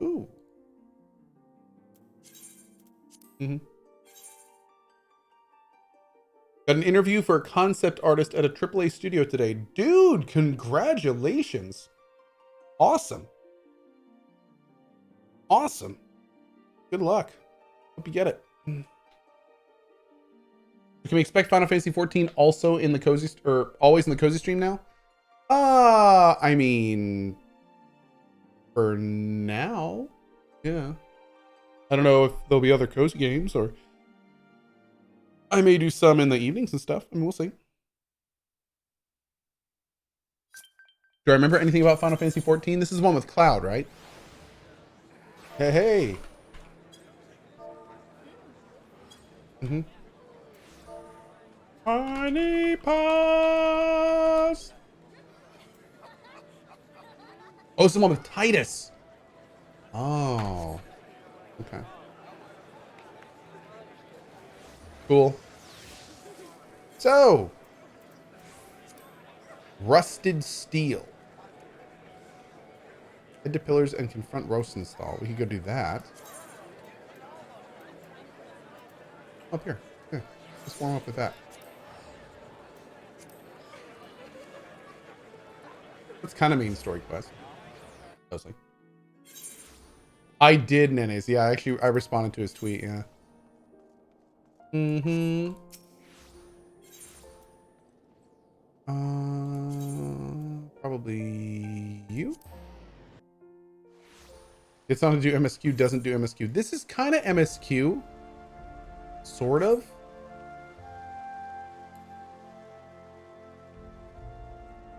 Ooh. Mm-hmm. Got an interview for a concept artist at a AAA studio today. Dude, congratulations. Awesome. Awesome. Good luck. Hope you get it. Can we expect Final Fantasy XIV also in the cozy, or always in the cozy stream now? I mean, for now, yeah. I don't know if there'll be other cozy games, or I may do some in the evenings and stuff. I mean, we'll see. Do I remember anything about Final Fantasy XIV? This is one with Cloud, right? Hey, hey. Mm-hmm. Honey Paws. Oh, it's the one with Titus. Oh. Okay. Cool. So, rusted steel. Head to pillars and confront Rosenthal. We could go do that. Up here. Yeah. Let's warm up with that. That's kind of main story quest. Mostly. I did, Nenes. Yeah, actually, I responded to his tweet. Yeah. Mm-hmm. Probably you. It's not to do MSQ, doesn't do MSQ. This is kind of MSQ. Sort of.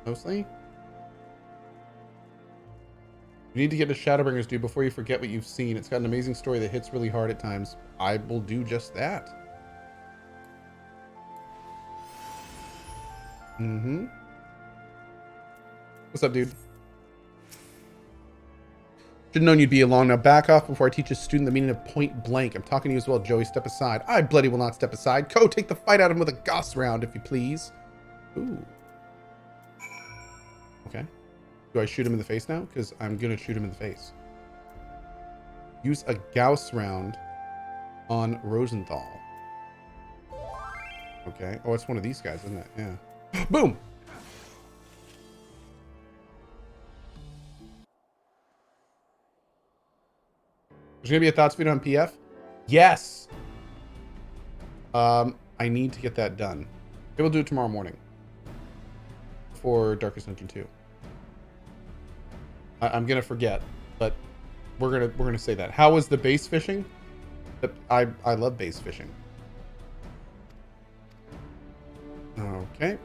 Mostly. You need to get to Shadowbringers, dude, before you forget what you've seen. It's got an amazing story that hits really hard at times. I will do just that. Mm-hmm. What's up, dude? Should've known you'd be along. Now back off before I teach a student the meaning of point blank. I'm talking to you as well, Joey. Step aside. I bloody will not step aside. Cohh, take the fight out of him with a Gauss round, if you please. Ooh. Okay. Do I shoot him in the face now? Because I'm going to shoot him in the face. Use a Gauss round on Rosenthal. Okay. Oh, it's one of these guys, isn't it? Yeah. Boom! There's going to be a thoughts video on PF? Yes! I need to get that done. Maybe we'll do it tomorrow morning. For Darkest Dungeon 2. I'm gonna forget, but we're gonna say that. How was the base fishing? I love base fishing. Okay.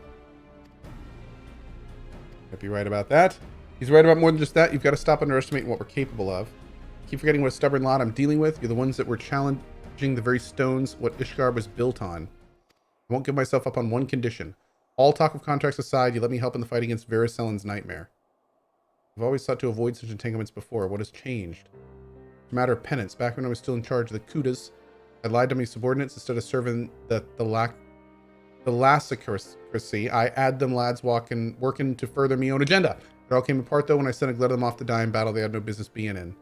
Might be right about that. He's right about more than just that. You've got to stop underestimating what we're capable of. Keep forgetting what a stubborn lot I'm dealing with. You're the ones that were challenging the very stones what Ishgard was built on. I won't give myself up on one condition. All talk of contracts aside, you let me help in the fight against Veriselin's nightmare. I've always sought to avoid such entanglements before. What has changed? It's a matter of penance. Back when I was still in charge of the Kudas, I lied to my subordinates instead of serving the Lassacracy. I had them lads working to further my own agenda. It all came apart though when I sent a glut of them off to die in battle they had no business being in.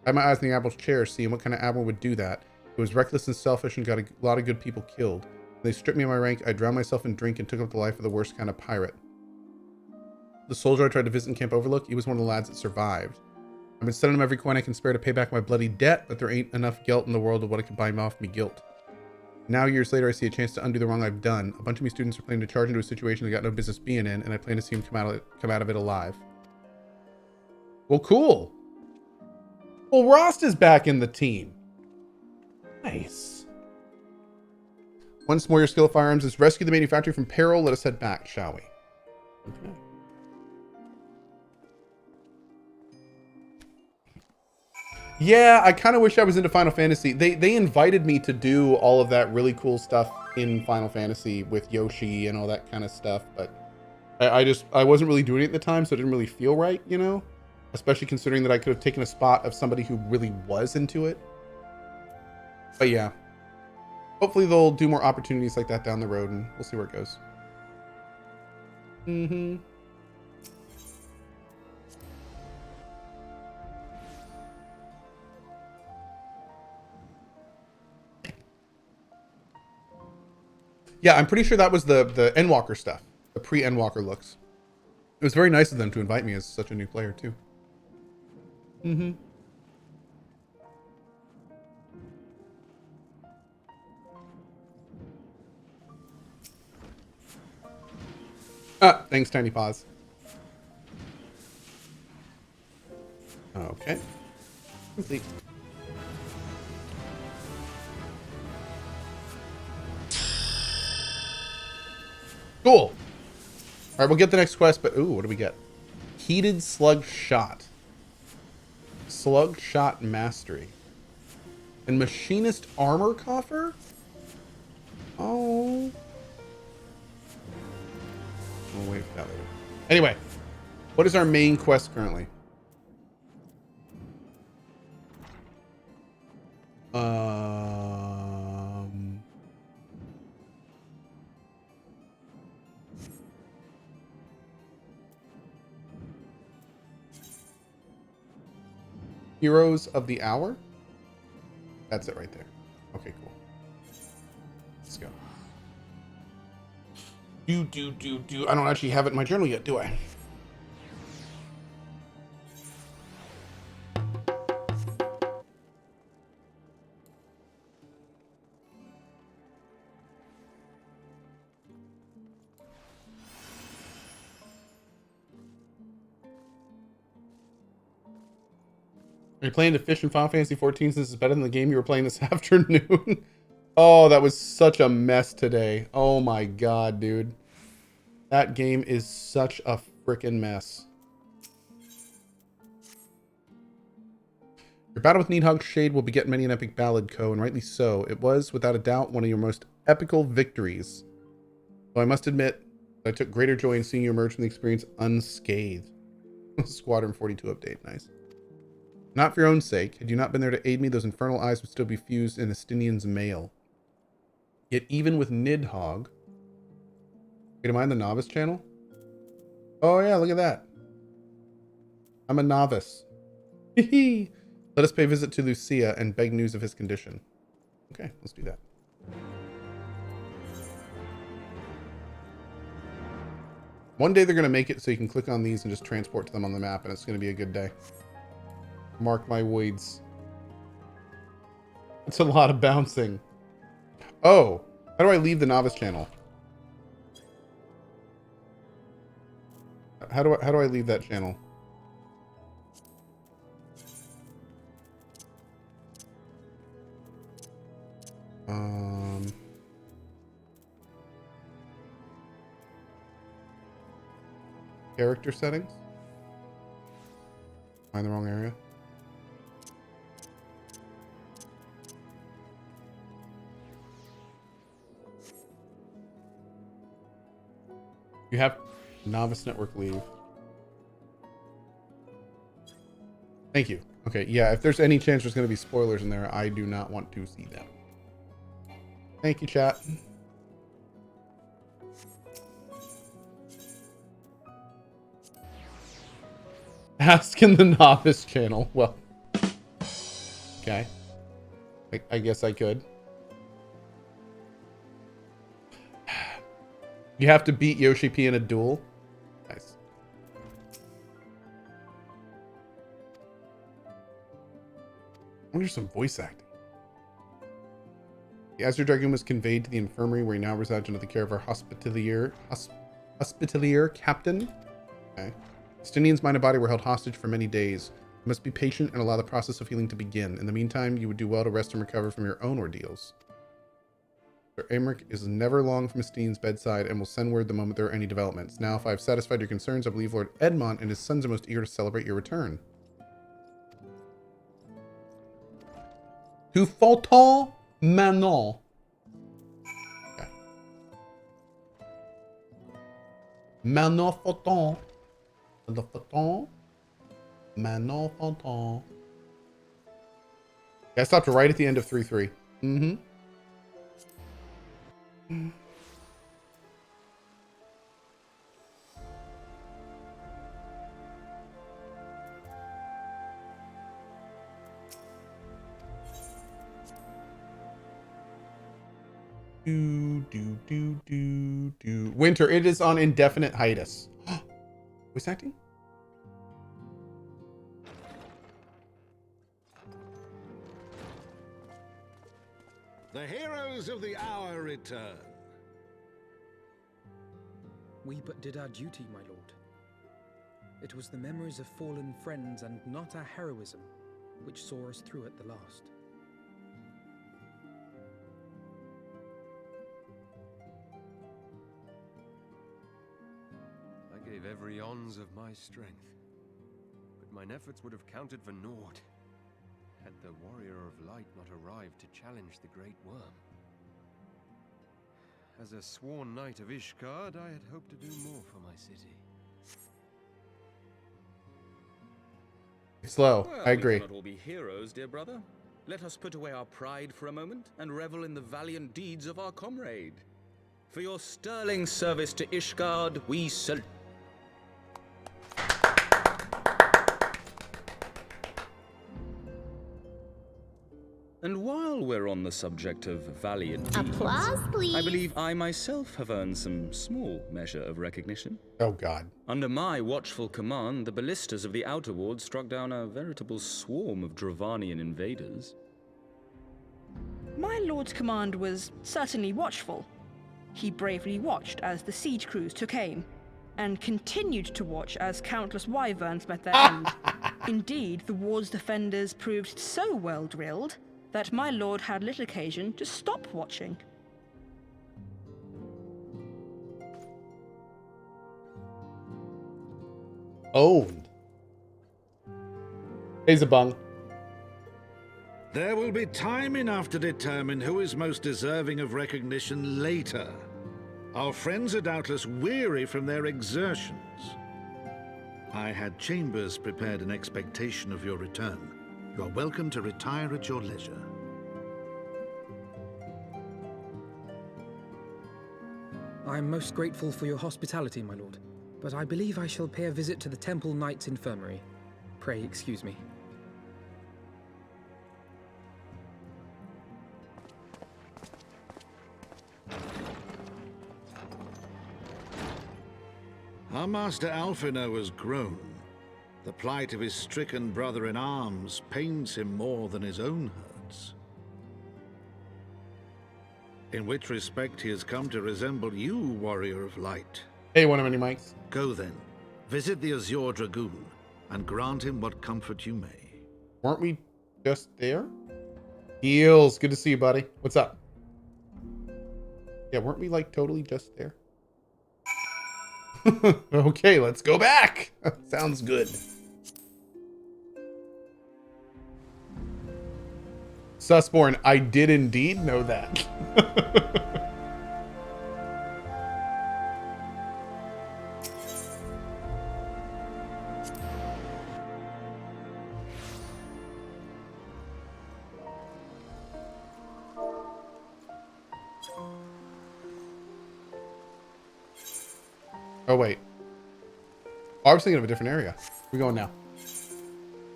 I had my eyes in the Admiral's chair, seeing what kind of admiral would do that. It was reckless and selfish and got a lot of good people killed. When they stripped me of my rank, I drowned myself in drink and took up the life of the worst kind of pirate. The soldier I tried to visit in Camp Overlook, he was one of the lads that survived. I've been sending him every coin I can spare to pay back my bloody debt, but there ain't enough guilt in the world of what I can buy him off me guilt. Now, years later, I see a chance to undo the wrong I've done. A bunch of me students are planning to charge into a situation they got no business being in, and I plan to see him come out of it alive. Well, cool. Well, Rost is back in the team. Nice. Once more, your skill of firearms is rescue the manufacturer from peril. Let us head back, shall we? Okay. Yeah, I kind of wish I was into Final Fantasy. They invited me to do all of that really cool stuff in Final Fantasy with Yoshi and all that kind of stuff, but I wasn't really doing it at the time, so it didn't really feel right, you know? Especially considering that I could have taken a spot of somebody who really was into it. But yeah. Hopefully they'll do more opportunities like that down the road, and we'll see where it goes. Mm-hmm. Yeah, I'm pretty sure that was the Endwalker stuff. The pre-Endwalker looks. It was very nice of them to invite me as such a new player, too. Mm-hmm. Thanks, Tiny Paws. Okay. Complete. Cool. All right, we'll get the next quest, but ooh, what do we get? Heated Slug Shot. Slug Shot Mastery. And Machinist Armor Coffer? Oh. We'll wait for that later. Anyway, what is our main quest currently? Heroes of the Hour? That's it right there. Okay, cool. Let's go. Do. I don't actually have it in my journal yet, do I? Are you playing to fish in Final Fantasy XIV since it's better than the game you were playing this afternoon? Oh, that was such a mess today. Oh my god, dude. That game is such a freaking mess. Your battle with Needhog Shade will beget many an epic ballad, Cohh, and rightly so. It was, without a doubt, one of your most epical victories. Though I must admit, I took greater joy in seeing you emerge from the experience unscathed. Squadron 42 update, nice. Not for your own sake. Had you not been there to aid me, those infernal eyes would still be fused in Estinian's mail. Yet even with Nidhogg... Wait, am I on the novice channel? Oh yeah, look at that. I'm a novice. Let us pay a visit to Lucia and beg news of his condition. Okay, let's do that. One day they're going to make it so you can click on these and just transport to them on the map, and it's going to be a good day. Mark my words. It's a lot of bouncing. Oh, how do I leave the novice channel? How do I leave that channel? Character settings? Am I in the wrong area? You have novice network leave. Thank you. Okay, yeah, if there's any chance there's going to be spoilers in there, I do not want to see them. Thank you, chat. Ask in the novice channel. Well, okay. I guess I could. You have to beat Yoshi P in a duel. Nice. I wonder some voice acting. The Azure Dragoon was conveyed to the infirmary where he now resides under the care of our hospitalier captain. Okay. Estinian's mind and body were held hostage for many days. You must be patient and allow the process of healing to begin. In the meantime, you would do well to rest and recover from your own ordeals. Sir Aymeric is never long from Estinian's bedside and will send word the moment there are any developments. Now, if I have satisfied your concerns, I believe Lord Edmont and his sons are most eager to celebrate your return. To Fulton Manon. Okay. Manon Fulton. The Fulton. Manon Fulton. Yeah, I stopped right at the end of 3-3. Mm-hmm. Winter. It is on indefinite hiatus. Voice acting? The heroes of the hour return. We but did our duty, my lord. It was the memories of fallen friends and not our heroism which saw us through at the last. I gave every ounce of my strength, but mine efforts would have counted for naught had the Warrior of Light not arrived to challenge the Great Worm. As a sworn knight of Ishgard, I had hoped to do more for my city. Slow. Well, I agree. We cannot all be heroes, dear brother. Let us put away our pride for a moment and revel in the valiant deeds of our comrade. For your sterling service to Ishgard, we salute. And while we're on the subject of valiant deeds, Applause, please. I believe I myself have earned some small measure of recognition. Oh, God. Under my watchful command, the ballistas of the Outer Ward struck down a veritable swarm of Dravanian invaders. My lord's command was certainly watchful. He bravely watched as the siege crews took aim, and continued to watch as countless wyverns met their end. Indeed, the ward's defenders proved so well drilled that my lord had little occasion to stop watching. Owned. Hey, Zabung. There will be time enough to determine who is most deserving of recognition later. Our friends are doubtless weary from their exertions. I had chambers prepared in expectation of your return. You are welcome to retire at your leisure. I am most grateful for your hospitality, my lord, but I believe I shall pay a visit to the Temple Knight's Infirmary. Pray excuse me. Our master Alphino has grown. The plight of his stricken brother-in-arms pains him more than his own hurts. In which respect he has come to resemble you, Warrior of Light. Hey, one of many mics. Go then, visit the Azure Dragoon, and grant him what comfort you may. Weren't we just there? Heels. Good to see you, buddy. What's up? Yeah, weren't we like totally just there? Okay, let's go back. Sounds good. Susborn, I did indeed know that. Oh, wait. Oh, I was thinking of a different area. We're going now.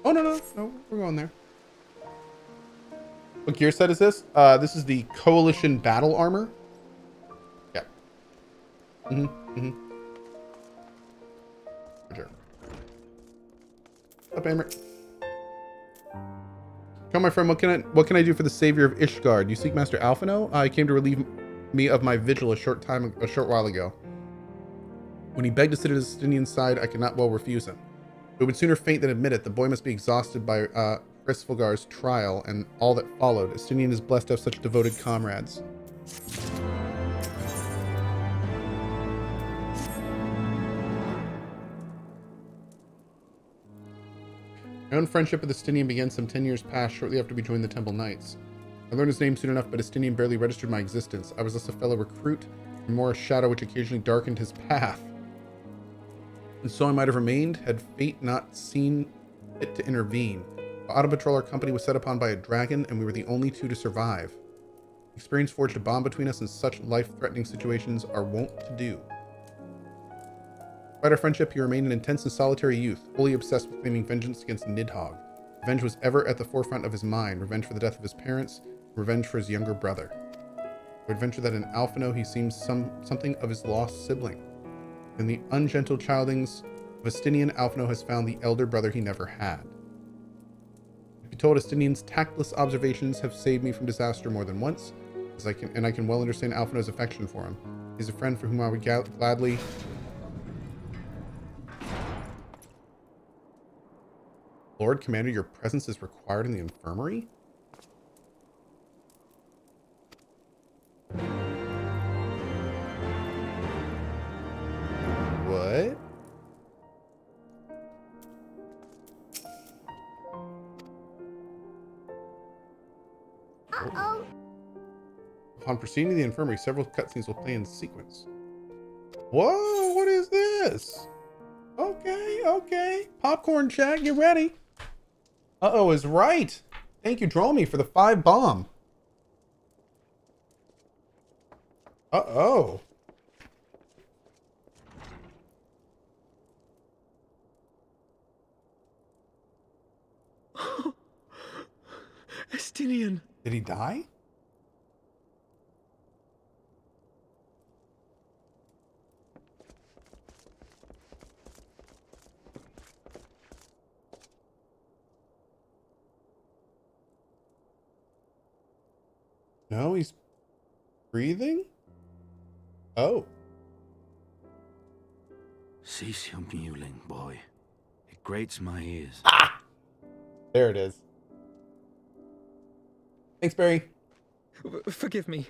Oh, no, we're going there. What gear set is this? This is the Coalition Battle Armor. Yeah. Sure. Up, Amber. Come, my friend, what can I do for the savior of Ishgard? You seek Master Alphino? I came to relieve me of my vigil a short while ago. When he begged to sit at his Justinian's side, I could not well refuse him. But would sooner faint than admit it. The boy must be exhausted by Hrisvelgar's trial and all that followed. Justinian is blessed to have such devoted comrades. My own friendship with Justinian began some 10 years past, shortly after we joined the Temple Knights. I learned his name soon enough, but Justinian barely registered my existence. I was less a fellow recruit, and more a shadow which occasionally darkened his path. And so I might have remained, had fate not seen fit to intervene. While out of patrol, our company was set upon by a dragon, and we were the only two to survive. Experience forged a bond between us, and such life-threatening situations are wont to do. Despite our friendship, he remained an intense and solitary youth, wholly obsessed with claiming vengeance against Nidhogg. Revenge was ever at the forefront of his mind, revenge for the death of his parents, revenge for his younger brother. To adventure that in Alphino he seems something of his lost sibling. In the ungentle childings of Estinian, Alphino has found the elder brother he never had. To be told, Estinian's tactless observations have saved me from disaster more than once, I can well understand Alphino's affection for him. He's a friend for whom I would gladly... Lord Commander, your presence is required in the infirmary? What? Uh-oh. Upon proceeding to the infirmary, several cutscenes will play in sequence. Whoa, what is this? Okay. Popcorn chat, get ready. Uh-oh is right. Thank you, Dromi, for the 5 bomb. Uh-oh. Estinian. Did he die? No, he's breathing? Oh. Cease your mewling, boy. It grates my ears. Ah! There it is. Thanks, Barry. Forgive me.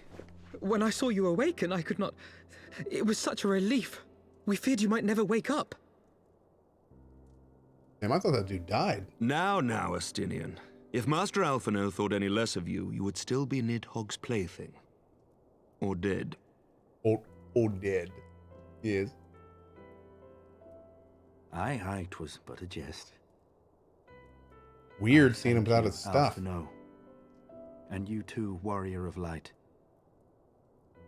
When I saw you awaken, I could not... It was such a relief. We feared you might never wake up. Damn, I thought that dude died. Now, Estinian. If Master Alphino thought any less of you, you would still be Nidhogg's plaything. Or dead. Or dead. Yes. Aye, 'twas but a jest. Weird seeing him without his stuff. Alphino. And you too, Warrior of Light.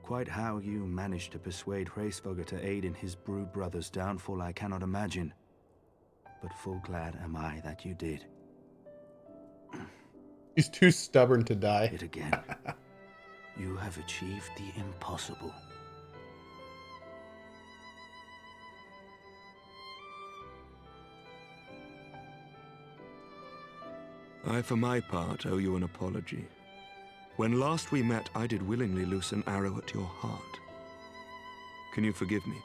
Quite how you managed to persuade Hraesvogr to aid in his brood brother's downfall I cannot imagine. But full glad am I that you did. He's too stubborn to die. Yet again, you have achieved the impossible. I, for my part, owe you an apology. When last we met, I did willingly loose an arrow at your heart. Can you forgive me?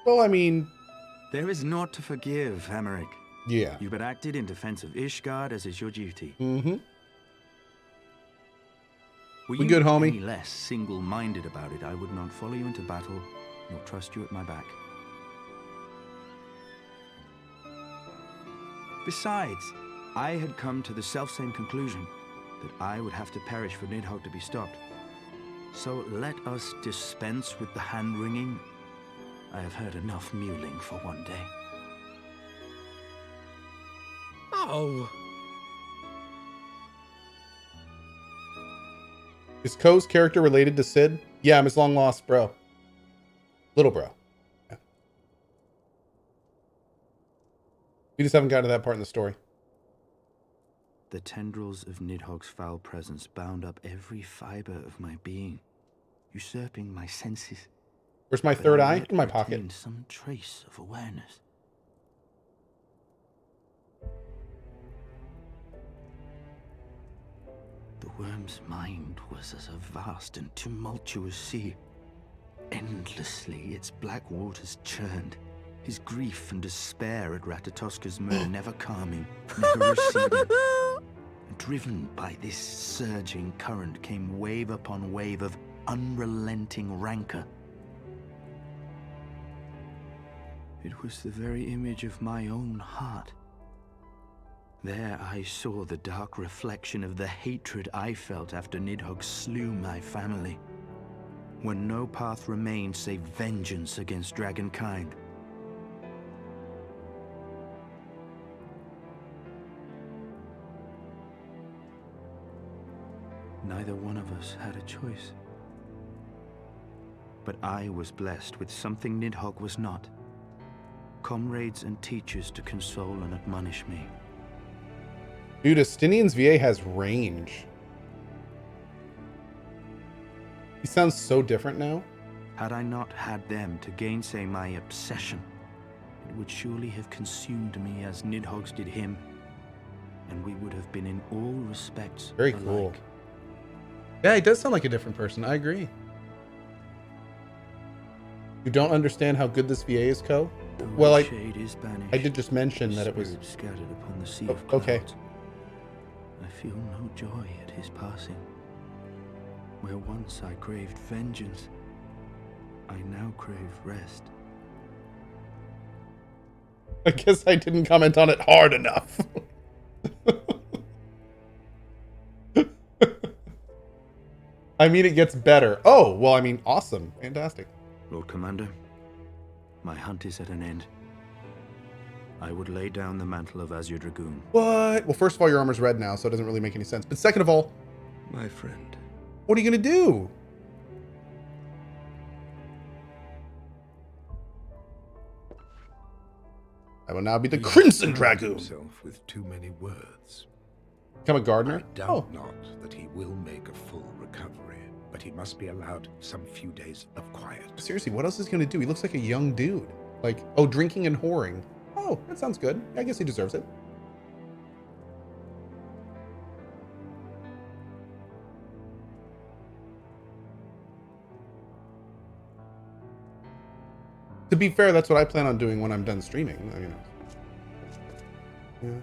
Well, I mean... There is naught to forgive, Hameric. Yeah. You but acted in defense of Ishgard, as is your duty. Mm-hmm. Were We you good, homie? any less single-minded about it, I would not follow you into battle, nor trust you at my back. Besides, I had come to the selfsame conclusion, that I would have to perish for Nidhogg to be stopped. So let us dispense with the hand-wringing. I have heard enough mewling for one day. Oh! Is Cohh's character related to Sid? Yeah, I'm his long-lost bro. Little bro. Yeah. We just haven't gotten to that part in the story. The tendrils of Nidhogg's foul presence bound up every fiber of my being, usurping my senses. Where's my But third I eye? yet In my pocket. retained some trace of awareness. The worm's mind was as a vast and tumultuous sea. Endlessly its black waters churned, his grief and despair at Ratatoska's murder never calming, never receding. Driven by this surging current came wave upon wave of unrelenting rancor. It was the very image of my own heart. There I saw the dark reflection of the hatred I felt after Nidhogg slew my family, when no path remained save vengeance against dragonkind. Neither one of us had a choice. But I was blessed with something Nidhogg was not. Comrades and teachers to console and admonish me. Dude, Estinian's VA has range. He sounds so different now. Had I not had them to gainsay my obsession, it would surely have consumed me as Nidhogg's did him, and we would have been in all respects Very alike. cool. Yeah, he does sound like a different person. I agree. You don't understand how good this VA is, Cohh? The Well, red shade is banished, I did just mention his that it was... spirit scattered upon the sea Oh, of clouds. okay. I feel no joy at his passing. Where once I craved vengeance, I now crave rest. I guess I didn't comment on it hard enough. I mean, it gets better. Oh, well, I mean, awesome. Fantastic. Lord Commander, my hunt is at an end. I would lay down the mantle of Azure Dragoon. What? Well, first of all, your armor's red now, so it doesn't really make any sense. But second of all, My friend, what are you going to do? I will now be the Crimson Dragoon. Himself with too many words. Become a gardener? I doubt not that he will make a full recovery, but he must be allowed some few days of quiet. Seriously, what else is he going to do? He looks like a young dude. Like, oh, drinking and whoring. Oh, that sounds good. I guess he deserves it. To be fair, that's what I plan on doing when I'm done streaming. You know. Yeah.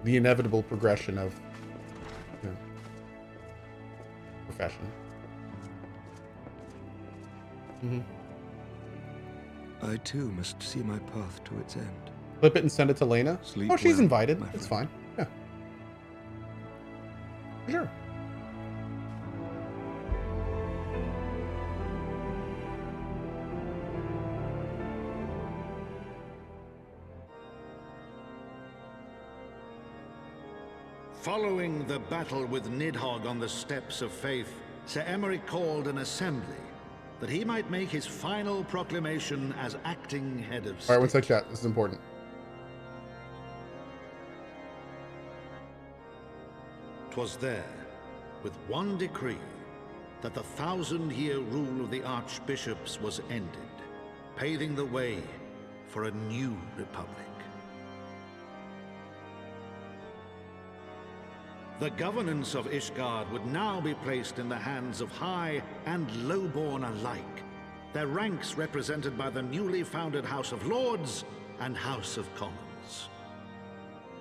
The inevitable progression of, you know, profession. Mm-hmm. I too must see my path to its end. Flip it and send it to Lena. Sleep Oh, she's well, invited. my It's friend. fine. Yeah. Sure. Following the battle with Nidhogg on the Steps of Faith, Sir Emeric called an assembly that he might make his final proclamation as acting head of All state. right, one sec, chat. This is important. 'Twas there, with one decree, that the 1,000-year rule of the archbishops was ended, paving the way for a new republic. The governance of Ishgard would now be placed in the hands of high and lowborn alike, their ranks represented by the newly founded House of Lords and House of Commons.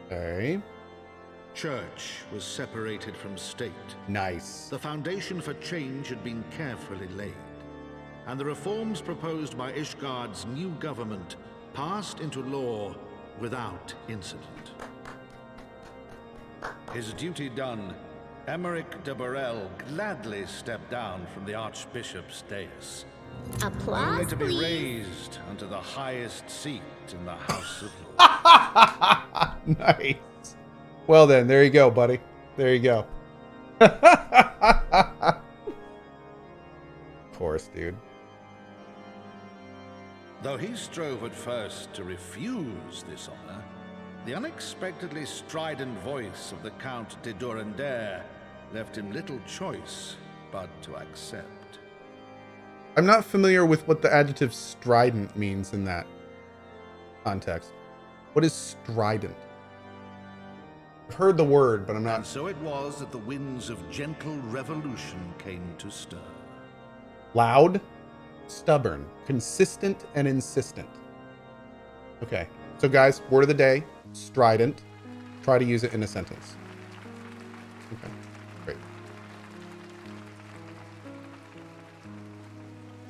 Okay. Church was separated from state. Nice. The foundation for change had been carefully laid, and the reforms proposed by Ishgard's new government passed into law without incident. His duty done, Emeric de Burrell gladly stepped down from the Archbishop's dais, only Applause, to be please. raised unto the highest seat in the House of Lords. Nice. Well then, there you go, buddy. There you go. Of course, dude. Though he strove at first to refuse this honor, the unexpectedly strident voice of the Count de Durandare left him little choice but to accept. I'm not familiar with what the adjective strident means in that context. What is strident? I've heard the word, but I'm And not... so it was that the winds of gentle revolution came to stir. Loud, stubborn, consistent, and insistent. Okay. So guys, word of the day, strident. Try to use it in a sentence. Okay. Great.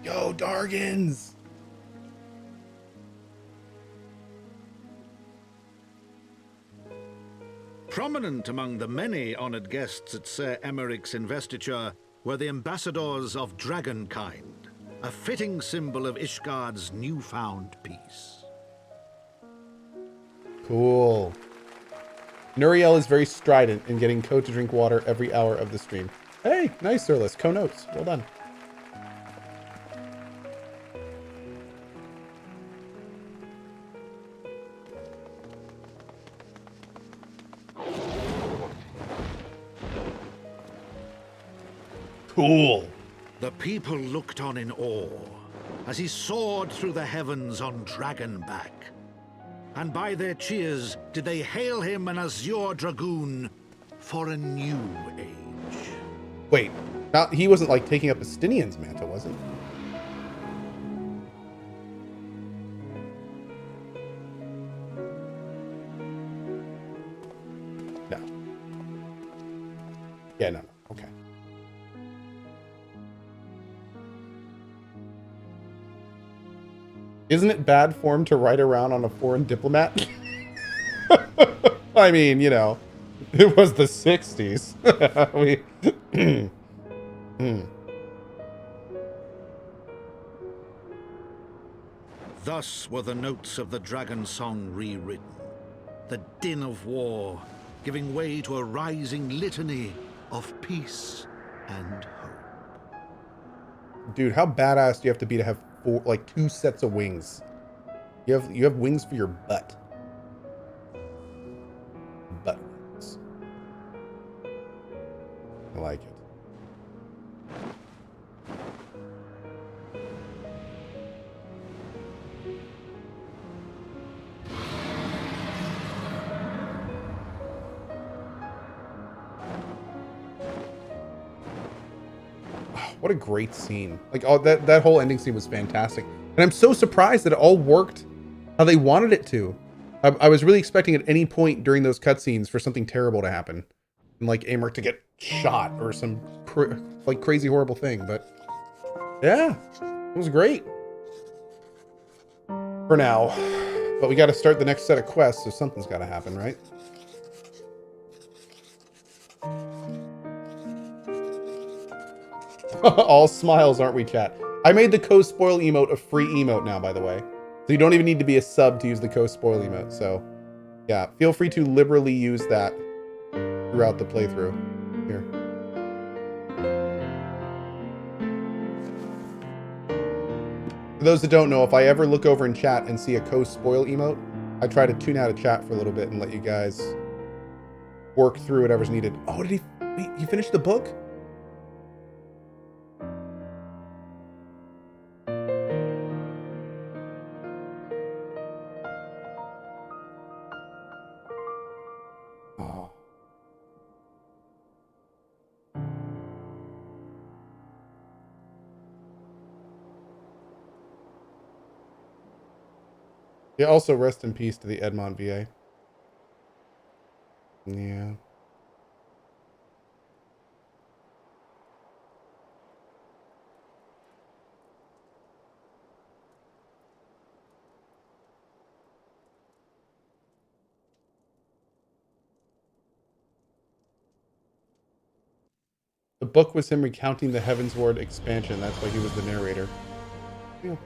Yo, Dargans! Prominent among the many honored guests at Sir Emeric's investiture were the ambassadors of Dragonkind, a fitting symbol of Ishgard's newfound peace. Cool. Nuriel is very strident in getting Cohh to drink water every hour of the stream. Hey, nice, Sirlis. Cohh notes. Well done. Cool. The people looked on in awe as he soared through the heavens on Dragonback. And by their cheers did they hail him an Azure Dragoon for a new age. Wait, he wasn't like taking up Estinian's mantle, was he? No. Yeah, no. Okay. Isn't it bad form to ride around on a foreign diplomat? I mean, you know, it was the 60s. Thus were the notes of the dragon song rewritten, the din of war giving way to a rising litany of peace and hope. Dude, how badass do you have to be to have two sets of wings? You have wings for your butt. Butt wings. I like it. What a great scene. Like, oh, that whole ending scene was fantastic. And I'm so surprised that it all worked how they wanted it to. I was really expecting at any point during those cutscenes for something terrible to happen. And like Amric to get shot or some crazy horrible thing. But yeah, it was great. For now. But we got to start the next set of quests, so something's got to happen, right? All smiles, aren't we, chat? I made the Cohh spoil emote a free emote now, by the way. So you don't even need to be a sub to use the Cohh spoil emote. So yeah, feel free to liberally use that throughout the playthrough. Here. For those that don't know, if I ever look over in chat and see a Cohh spoil emote, I try to tune out of chat for a little bit and let you guys work through whatever's needed. Oh, did he finish the book? Yeah, also rest in peace to the Edmont VA. Yeah. The book was him recounting the Heavensward expansion. That's why he was the narrator. Yeah.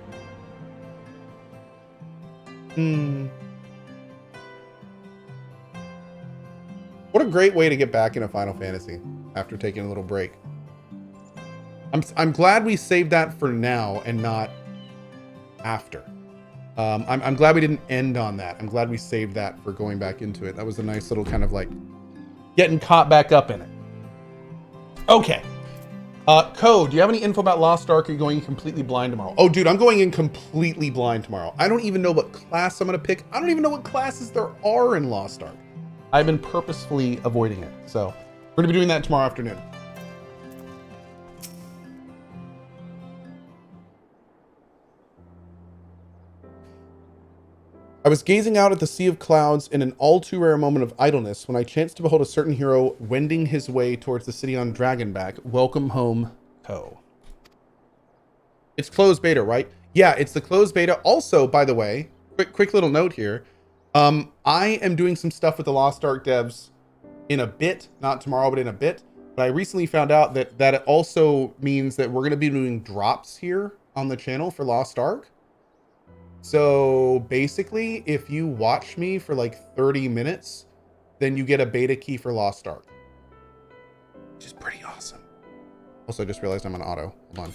What a great way to get back into Final Fantasy after taking a little break. I'm glad we saved that for now and not after. I'm glad we didn't end on that. I'm glad we saved that for going back into it. That was a nice little kind of like getting caught back up in it. Okay. Cohh, do you have any info about Lost Ark? Are you going completely blind tomorrow? Oh, dude, I'm going in completely blind tomorrow. I don't even know what class I'm going to pick. I don't even know what classes there are in Lost Ark. I've been purposefully avoiding it. So we're going to be doing that tomorrow afternoon. I was gazing out at the sea of clouds in an all too rare moment of idleness when I chanced to behold a certain hero wending his way towards the city on Dragonback. Welcome home, Cohh. It's closed beta, right? Yeah, it's the closed beta. Also, by the way, quick little note here. I am doing some stuff with the Lost Ark devs in a bit, not tomorrow, but in a bit. But I recently found out that it also means that we're going to be doing drops here on the channel for Lost Ark. So basically, if you watch me for like 30 minutes, then you get a beta key for Lost Ark, which is pretty awesome. Also, I just realized I'm on auto. Hold on.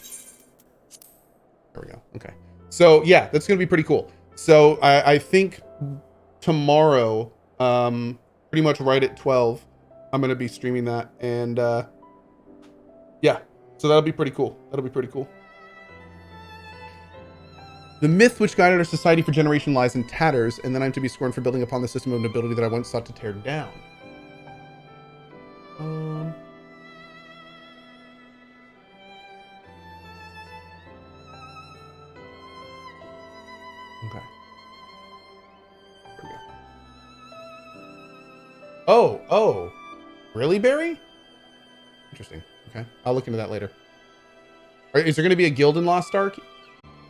There we go. Okay. So yeah, that's going to be pretty cool. So I think tomorrow, pretty much right at 12, I'm going to be streaming that. And yeah, So that'll be pretty cool. That'll be pretty cool. The myth which guided our society for generation lies in tatters, and then I'm to be scorned for building upon the system of nobility that I once sought to tear down. Okay. There we go. Oh. Really, Barry? Interesting. Okay. I'll look into that later. All right, is there going to be a guild in Lost Ark?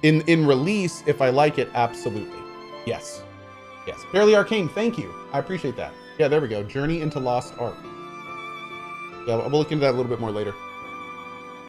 In release, if I like it, absolutely. Yes. Yes. Fairly Arcane, thank you. I appreciate that. Yeah, there we go. Journey into Lost Ark. Yeah, we'll look into that a little bit more later.